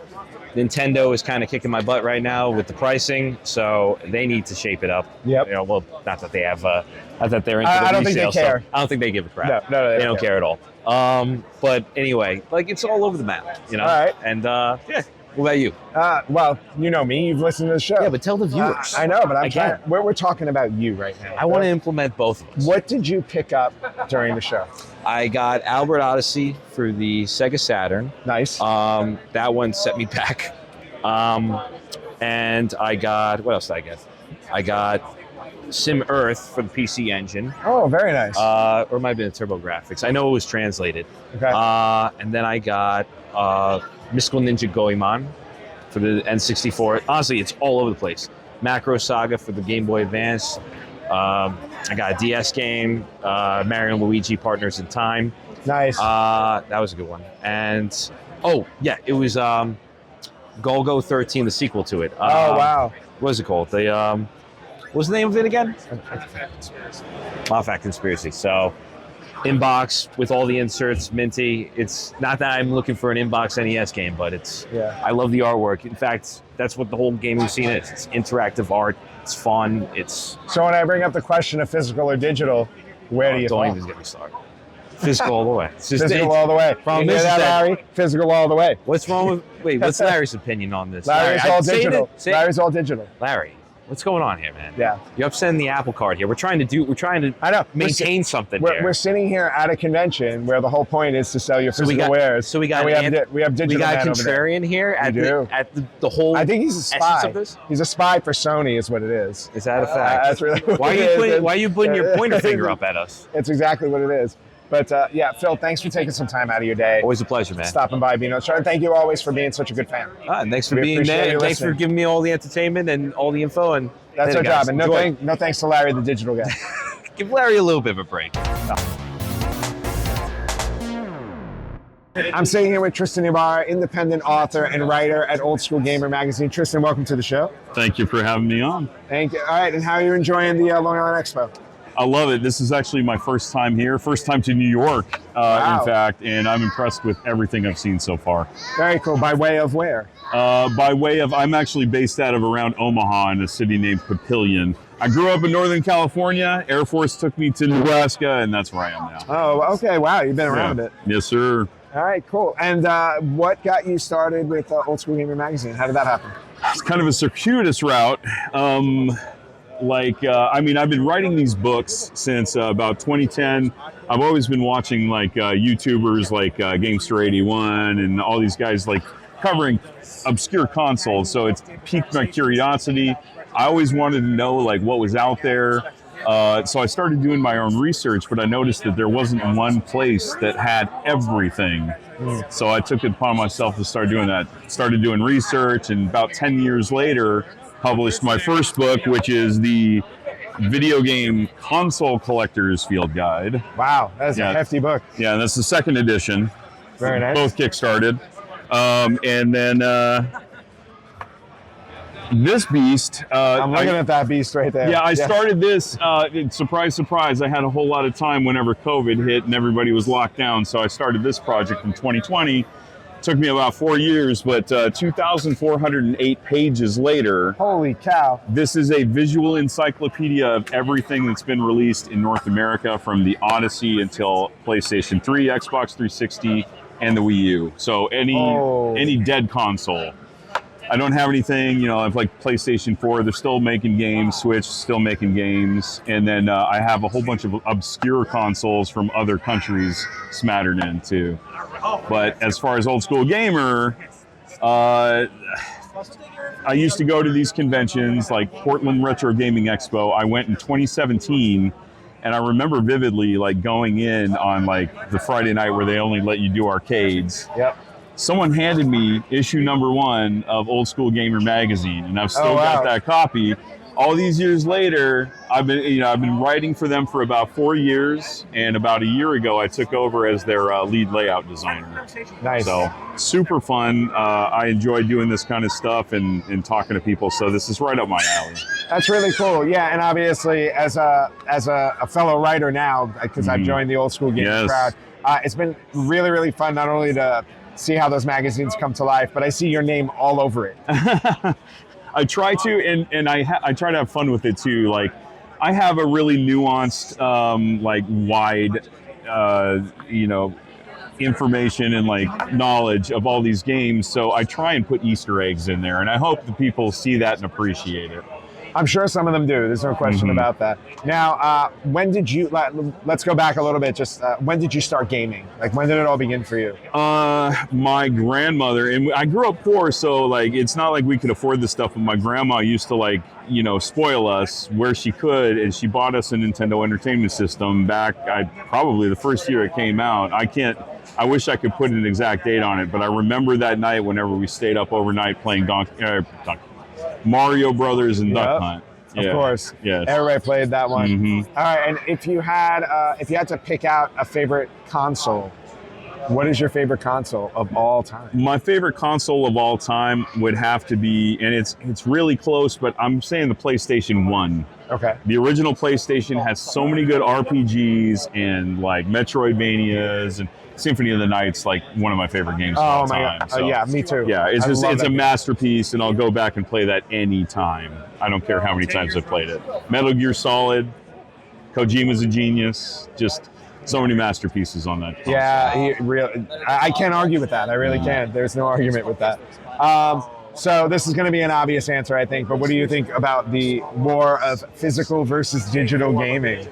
Nintendo is kind of kicking my butt right now with the pricing, so they need to shape it up. Yep. Well, not that they have, not that they're into the I don't think resale they care. stuff. I don't think they give a crap. No, they don't care at all. But anyway, it's all over the map, All right. And yeah. What about you? Well, you know me. You've listened to the show. Yeah, but tell the viewers. I know, but we're talking about you right now. I want to implement both of us. What did you pick up during the show? I got Albert Odyssey for the Sega Saturn. Nice. That one set me back. And I got, what else did I get? I got Sim Earth for the PC Engine. Oh, very nice. Or it might have been TurboGrafx. I know it was translated. Okay. And then I got Mystical Ninja Goemon for the N64. Honestly, it's all over the place. Macro Saga for the Game Boy Advance. I got a DS game, Mario and Luigi Partners in Time. Nice. That was a good one. And, it was Golgo 13, the sequel to it. Oh, wow. What was it called? What was the name of it again? Moff Fact Conspiracy. So, inbox with all the inserts, minty. It's not that I'm looking for an inbox NES game, but I love the artwork. In fact, that's what the whole gaming scene is. It's interactive art. It's fun. So when I bring up the question of physical or digital, where do you fall? Don't even get me started. Physical all the way. Physical all the way. Problem you is hear that, that- Larry? Physical all the way. What's wrong with... What's Larry's opinion on this? Larry's all digital. Larry's all digital. Larry, what's going on here, man? Yeah. You're upsetting the apple cart here. We're trying to I know. maintain something We're here. sitting here at a convention where the whole point is to sell your physical wares. So we got we have digital. We got man over there. contrarian here at the whole. I think he's a essence spy. of this? He's a spy for Sony, is what it is. Is that a fact? That's really what Why it is. are you putting your pointer finger up at us? It's exactly what it is. But yeah, Phil, thanks for taking some time out of your day. Always a pleasure, man. Stopping by, being on the show. And thank you always for being such a good fan. And thanks for We being appreciate there. you And thanks for listening. giving me all the entertainment and all the info. And That's hey, our guys, job. And enjoy. no thanks to Larry, the digital guy. Give Larry a little bit of a break. I'm sitting here with Tristan Ibarra, independent author and writer at Old School Gamer magazine. Tristan, welcome to the show. Thank you for having me on. Thank you. All right, and how are you enjoying the Long Island Expo? I love it. This is actually my first time here, first time to New York, Wow. in fact, and I'm impressed with everything I've seen so far. Very cool. By way of where? By way of, I'm actually based out of around Omaha in a city named Papillion. I grew up in Northern California. Air Force took me to Nebraska, and that's where I am now. Oh, okay. Wow, you've been around Yeah. it. Yes, sir. All right, cool. And what got you started with Old School Gamer magazine? How did that happen? It's kind of a circuitous route. I've been writing these books since about 2010. I've always been watching YouTubers like Gamester81 and all these guys covering obscure consoles. So it's piqued my curiosity. I always wanted to know what was out there. So I started doing my own research, but I noticed that there wasn't one place that had everything. So I took it upon myself to start doing that. Started doing research, and about 10 years later, published my first book, which is the Video Game Console Collector's Field Guide. Wow, that's a hefty book. Yeah, and that's the second edition. Very nice. Both kickstarted. And then this beast. I'm looking at that beast right there. Yeah, I started this, surprise, surprise, I had a whole lot of time whenever COVID hit and everybody was locked down, so I started this project in 2020. Took me about 4 years, but 2,408 pages later. Holy cow. This is a visual encyclopedia of everything that's been released in North America from the Odyssey until PlayStation 3, Xbox 360, and the Wii U. So any dead console. I don't have anything, I've PlayStation 4, they're still making games, Switch still making games, and then I have a whole bunch of obscure consoles from other countries smattered in too. But as far as Old School Gamer, I used to go to these conventions like Portland Retro Gaming Expo. I went in 2017, and I remember vividly going in on the Friday night where they only let you do arcades. Yep. Someone handed me issue number 1 of Old School Gamer magazine, and I've still got that copy. All these years later, I've been writing for them for about 4 years, and about a year ago, I took over as their lead layout designer. Nice. So super fun. I enjoy doing this kind of stuff and talking to people. So this is right up my alley. That's really cool. Yeah, and obviously, as a fellow writer now, because I've joined the Old School Gamer crowd, it's been really, really fun not only to see how those magazines come to life, but I see your name all over it. I try to, and I try to have fun with it too. I have a really nuanced, wide, information and knowledge of all these games. So I try and put Easter eggs in there, and I hope that people see that and appreciate it. I'm sure some of them do. There's no question about that. Now, when did you, let's go back a little bit, just when did you start gaming? When did it all begin for you? My grandmother, and I grew up poor, so it's not like we could afford this stuff, but my grandma used to spoil us where she could, and she bought us a Nintendo Entertainment System back, probably the first year it came out. I wish I could put an exact date on it, but I remember that night whenever we stayed up overnight playing Mario Brothers and Duck Hunt. Of course. Yes. Everybody played that one. All right, and if you had to pick out a favorite console, what is your favorite console of all time? My favorite console of all time would have to be, and it's really close, but I'm saying the PlayStation 1. Okay. The original PlayStation has so many good RPGs and Metroidvanias, and Symphony of the Night's one of my favorite games of all time. God. So, yeah, me too. Yeah, it's a masterpiece, and I'll go back and play that anytime. I don't care how many times I've played it. Metal Gear Solid, Kojima's a genius. Just so many masterpieces on that console. Yeah, I can't argue with that. I really can't. There's no argument with that. So this is going to be an obvious answer, I think, but what do you think about the war of physical versus digital gaming?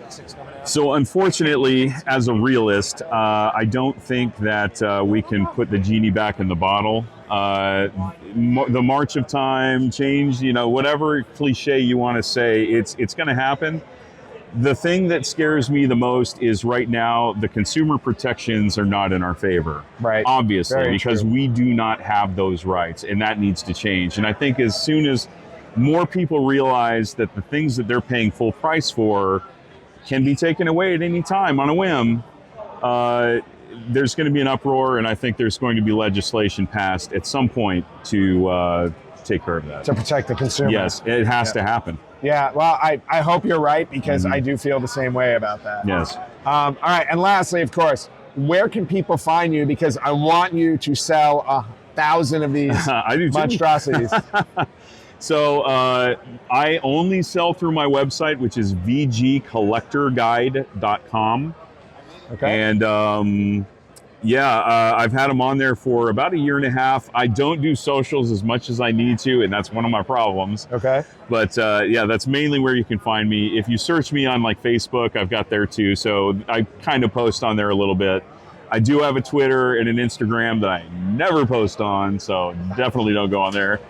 So unfortunately, as a realist, I don't think that we can put the genie back in the bottle. The march of time, change, whatever cliche you want to say, it's going to happen. The thing that scares me the most is right now the consumer protections are not in our favor. Right. Obviously, Very because true. we do not have those rights, and that needs to change. And I think as soon as more people realize that the things that they're paying full price for can be taken away at any time on a whim, there's going to be an uproar, and I think there's going to be legislation passed at some point to take care of that. To protect the consumer. Yes, it has to happen. Yeah, well, I hope you're right, because I do feel the same way about that. Yes. All right, and lastly, of course, where can people find you? Because I want you to sell 1,000 of these I do too. monstrosities. So I only sell through my website, which is vgcollectorguide.com. Okay. And I've had them on there for about 1.5 years. I don't do socials as much as I need to, and that's one of my problems. Okay. But that's mainly where you can find me. If you search me on like Facebook, I've got there too. So I kind of post on there a little bit. I do have a Twitter and an Instagram that I never post on, so definitely don't go on there.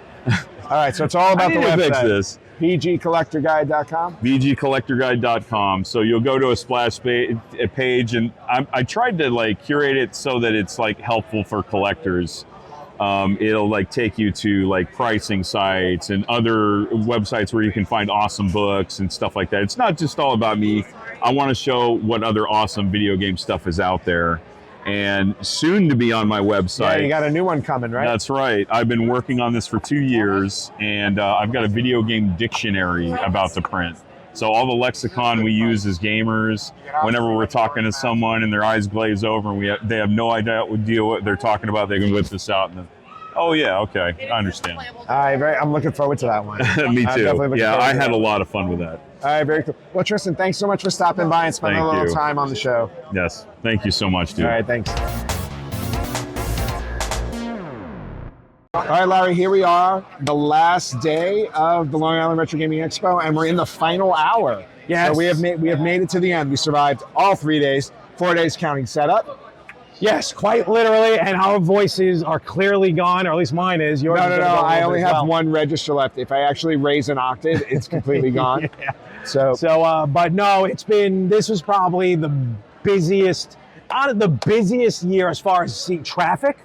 All right, so it's all about the website. Fix this. VGCollectorGuide.com? VGCollectorGuide.com. So you'll go to a splash page, and I tried to like curate it so that it's like helpful for collectors. It'll like take you to like pricing sites and other websites where you can find awesome books and stuff like that. It's not just all about me. I want to show what other awesome video game stuff is out there. And soon to be on my website. Yeah, you got a new one coming, right? That's right. I've been working on this for 2 years, and I've got a video game dictionary about to print. So all the lexicon we use as gamers, whenever we're talking to someone and their eyes glaze over and they have no idea what they're talking about, they can whip this out and then, oh yeah, okay, I understand. I'm looking forward to that one. Me too. Yeah, I had a a lot of fun with that. All right, very cool. Well, Tristan, thanks so much for stopping by and spending a little time on the show. Yes, thank you so much, dude. All right, thanks. All right, Larry, here we are, the last day of the Long Island Retro Gaming Expo, and we're in the final hour. Yes. So we have made it to the end. We survived all 3 days, 4 days counting setup. Yes, quite literally, and our voices are clearly gone, or at least mine is. Yours No, is no, gonna no. go a I little only bit as have well. one register left. If I actually raise an octave, it's completely gone. Yeah. So, but no, this was probably the busiest year as far as traffic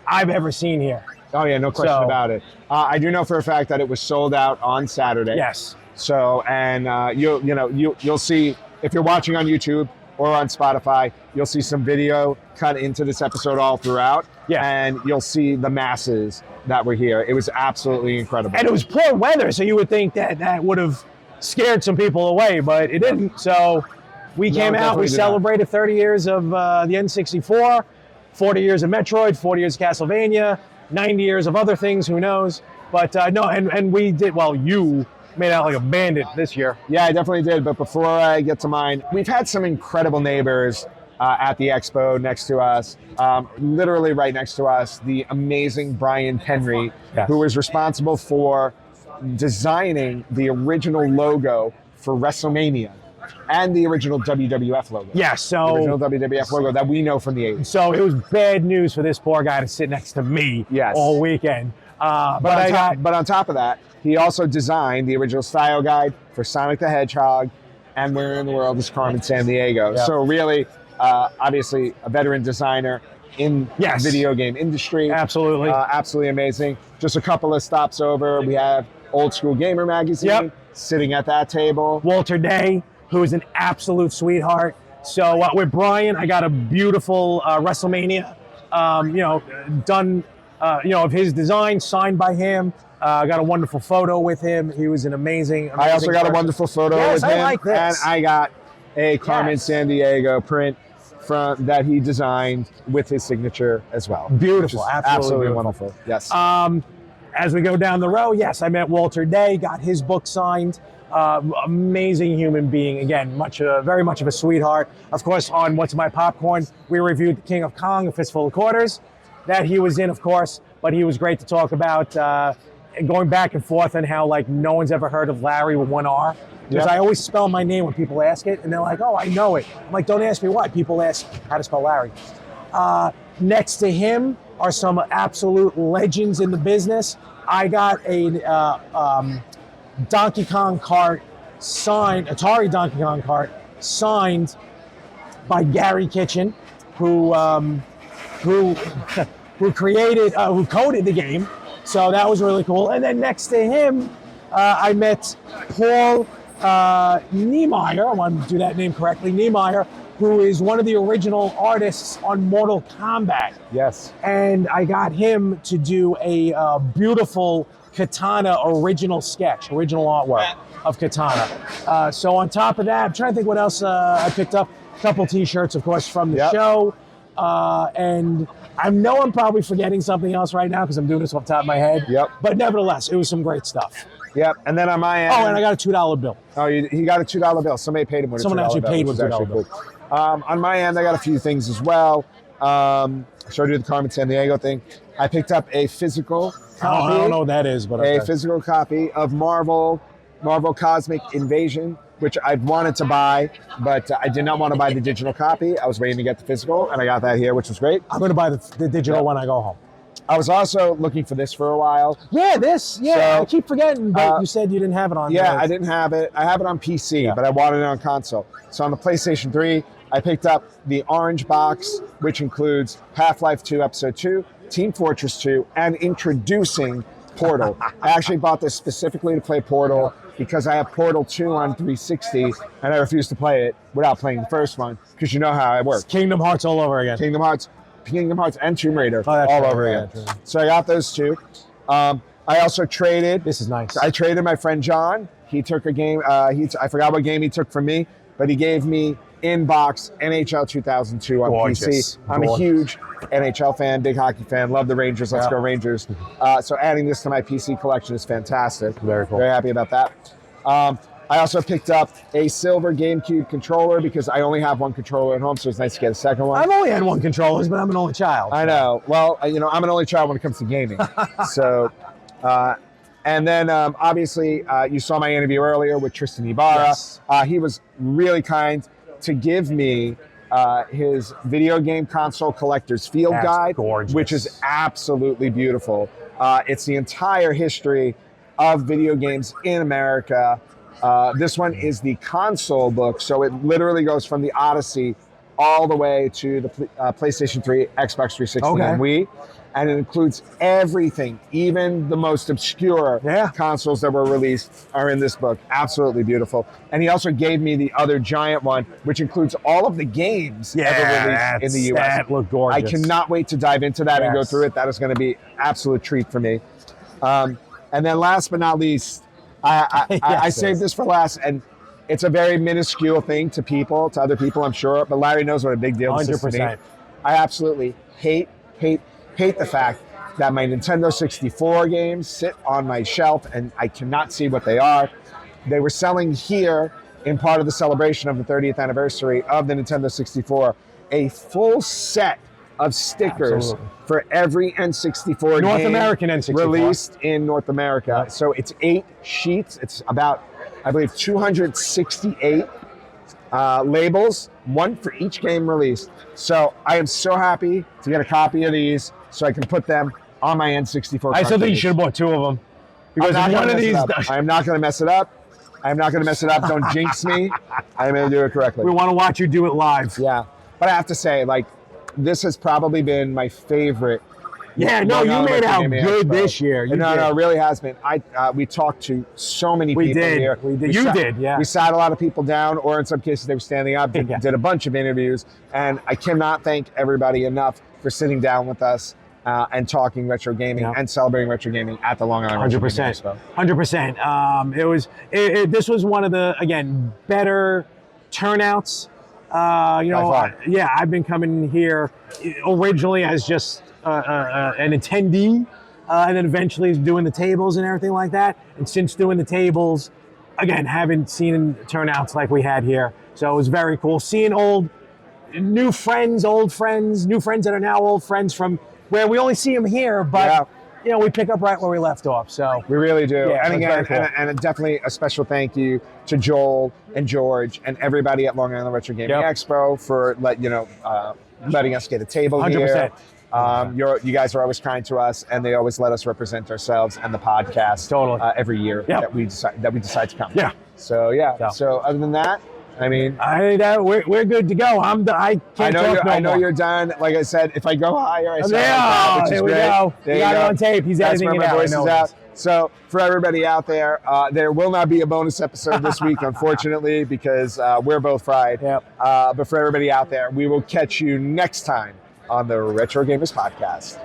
I've ever seen here. oh yeah, no question about it. I do know for a fact that it was sold out on Saturday. Yes. So, and you'll see, if you're watching on YouTube or on Spotify, you'll see some video cut into this episode all throughout. Yeah. And you'll see the masses that were here. It was absolutely incredible. And it was poor weather, so you would think that would have scared some people away, but it didn't. So we came out, we celebrated 30 years of the N64, 40 years of Metroid, 40 years of Castlevania, 90 years of other things, who knows. But no, and we did, well, you made out like a bandit this year. Yeah, I definitely did. But before I get to mine, we've had some incredible neighbors at the expo next to us, literally right next to us, the amazing Brian Penry, who was responsible for designing the original logo for WrestleMania and the original WWF logo. Yeah, so the original WWF logo that we know from the 80s. So it was bad news for this poor guy to sit next to me all weekend. But on top of that, he also designed the original style guide for Sonic the Hedgehog and Where in the World is Carmen Sandiego. Yeah. So really, obviously, a veteran designer in the video game industry. Absolutely. Absolutely amazing. Just a couple of stops over, we have Old School Gamer magazine sitting at that table. Walter Day, who is an absolute sweetheart. So with Brian, I got a beautiful WrestleMania, done, of his design, signed by him. I got a wonderful photo with him. He was an amazing I also got person. a wonderful photo with him. I like this. And I got a Carmen Sandiego print that he designed with his signature as well. Beautiful, absolutely beautiful. wonderful. Yes. As we go down the row, yes, I met Walter Day, got his book signed. Amazing human being. Again, very much of a sweetheart. Of course, on What's My Popcorn, we reviewed The King of Kong, A Fistful of Quarters. That he was in, of course, but he was great to talk about going back and forth and how no one's ever heard of Larry with one R. Because I always spell my name when people ask it, and they're like, oh, I know it. I'm like, don't ask me why. People ask how to spell Larry. Next to him are some absolute legends in the business. I got a Donkey Kong kart signed, Atari Donkey Kong cart, signed by Gary Kitchen, who created, who coded the game. So that was really cool. And then next to him, I met Paul Niemeyer, I want to do that name correctly, Niemeyer, who is one of the original artists on Mortal Kombat. Yes. And I got him to do a beautiful Katana original sketch, original artwork of Katana. So on top of that, I'm trying to think what else I picked up. A couple t-shirts, of course, from the show. And I know I'm probably forgetting something else right now because I'm doing this off the top of my head. Yep. But nevertheless, it was some great stuff. Yep. And then on my end. Oh, and I got a $2 bill. Oh, he got a $2 bill. Somebody paid him with a $2 bill. Someone actually paid with a $2 bill. Cool. On my end, I got a few things as well. I showed you the Carmen Sandiego thing. I picked up a physical copy. I don't know what that is, but okay. A physical copy of Marvel Cosmic Invasion, which I'd wanted to buy, but I did not want to buy the digital copy. I was waiting to get the physical, and I got that here, which was great. I'm going to buy the digital when I go home. I was also looking for this for a while. Yeah, this. Yeah, So, I keep forgetting, but you said you didn't have it on. Yeah, I didn't have it. I have it on PC, but I wanted it on console. So on the PlayStation 3, I picked up the orange box, which includes Half-Life 2 Episode 2, Team Fortress 2, and introducing Portal. I actually bought this specifically to play Portal because I have Portal 2 on 360, and I refuse to play it without playing the first one, because you know how it works. It's Kingdom Hearts all over again. Kingdom Hearts and Tomb Raider all over again. So I got those two. I also traded. This is nice. I traded my friend John. He took a game. I forgot what game he took from me, but he gave me in-box NHL 2002 on PC. I'm a huge NHL fan, big hockey fan, love the Rangers. Let's go Rangers. So adding this to my PC collection is fantastic. Very cool. Very happy about that. I also picked up a silver GameCube controller because I only have one controller at home, so it's nice to get a second one. I've only had one controller, but I'm an only child. I know. Well, I'm an only child when it comes to gaming. So, and then obviously you saw my interview earlier with Tristan Ibarra. Yes. He was really kind to give me his video game console collector's field guide, gorgeous. Which is absolutely beautiful. It's the entire history of video games in America. This one is the console book, so it literally goes from the Odyssey all the way to the PlayStation 3, Xbox 360, and Wii. And it includes everything, even the most obscure consoles that were released are in this book. Absolutely beautiful. And he also gave me the other giant one, which includes all of the games ever released in the US. That looked gorgeous. I cannot wait to dive into that and go through it. That is going to be an absolute treat for me. And then last but not least, I saved this for last, and it's a very minuscule thing to other people, I'm sure, but Larry knows what a big deal this is to me. 100%. I absolutely hate the fact that my Nintendo 64 games sit on my shelf and I cannot see what they are. They were selling here in part of the celebration of the 30th anniversary of the Nintendo 64, a full set of stickers for every N64 North game American N64 released in North America. So it's 8 sheets. It's about, I believe, 268 labels, one for each game released. So I am so happy to get a copy of these so I can put them on my N64. I still think you should have bought 2 of them. Because one of these, I am not going to mess it up. Don't jinx me. I'm going to do it correctly. We want to watch you do it live. Yeah. But I have to say, this has probably been my favorite. Yeah, no, you made out good this year. No, it really has been. We talked to so many people here. We did. You did, yeah. We sat a lot of people down, or in some cases they were standing up, did a bunch of interviews, and I cannot thank everybody enough for sitting down with us and talking retro gaming and celebrating retro gaming at the Long Island Retro Gaming Expo. 100%. This was one of the, again, better turnouts. I've been coming here originally as just an attendee, and then eventually doing the tables and everything like that. And since doing the tables, again, haven't seen turnouts like we had here. So it was very cool. Seeing new friends that are now old friends from where we only see them here, but we pick up right where we left off. So we really do. Yeah, and again, cool. and definitely a special thank you to Joel and George and everybody at Long Island Retro Gaming Expo for letting us get a table 100%. here. You guys are always kind to us, and they always let us represent ourselves and the podcast every year that we decide to come. Yeah. So yeah. So other than that, I mean, we're good to go. I know you're done. Like I said, if I go higher, I sound like that, which is there we great. go. There you got it on tape. He's That's editing where it my out. voice is out. So for everybody out there, there will not be a bonus episode this week, unfortunately, because we're both fried. Yep. But for everybody out there, we will catch you next time on the Retro Gamers Podcast.